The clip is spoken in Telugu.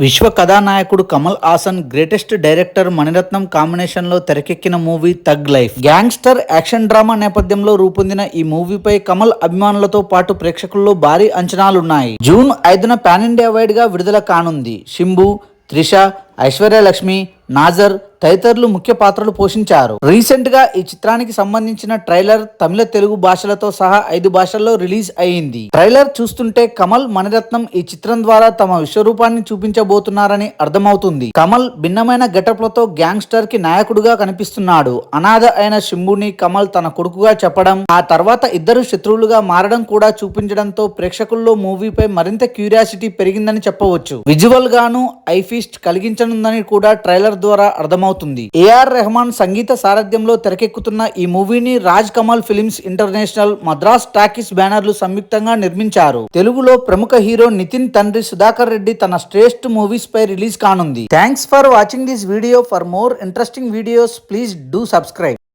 విశ్వ కథానాయకుడు Kamal Haasan greatest director Maniratnam combination లో తెరకెక్కిన movie Thug Life. Gangster action drama నేపథ్యంలో రూపొందిన ఈ మూవీపై కమల్ అభిమానులతో పాటు ప్రేక్షకుల్లో భారీ అంచనాలున్నాయి. జూన్ 5న పాన్ ఇండియా వైడ్ గా విడుదల కానుంది. శింబు, త్రిష, ఐశ్వర్యలక్ష్మి, నాజర్ తదితరులు ముఖ్య పాత్రలు పోషించారు. రీసెంట్ గా ఈ చిత్రానికి సంబంధించిన ట్రైలర్ తమిళ, తెలుగు భాషలతో సహా 5 భాషల్లో రిలీజ్ అయింది. ట్రైలర్ చూస్తుంటే కమల్, మణిరత్నం ఈ చిత్రం ద్వారా తమ విశ్వరూపాన్ని చూపించబోతున్నారని అర్థమవుతుంది. కమల్ భిన్నమైన గెటప్లతో గ్యాంగ్స్టర్ కి నాయకుడుగా కనిపిస్తున్నాడు. అనాథ అయిన శింబుని కమల్ తన కొడుకుగా చెప్పడం, ఆ తర్వాత ఇద్దరు శత్రువులుగా మారడం కూడా చూపించడంతో ప్రేక్షకుల్లో మూవీపై మరింత క్యూరియాసిటీ పెరిగిందని చెప్పవచ్చు. విజువల్ గాను ఐ ఫీస్ట్ కలిగించనుందని కూడా ట్రైలర్ ద్వారా అర్థమవుతుంది. ఏఆర్ రెహమాన్ సంగీత సారథ్యంలో తెరకెక్కుతున్న ఈ మూవీని Raj Kamal films international, Madras talkies బ్యానర్లు సంయుక్తంగా నిర్మించారు. తెలుగులో ప్రముఖ హీరో నితిన్ తండ్రి సుధాకర్ రెడ్డి తన శ్రేష్ఠ మూవీస్ పై రిలీజ్ కానుంది. Thanks for watching this video. For more interesting videos please do subscribe.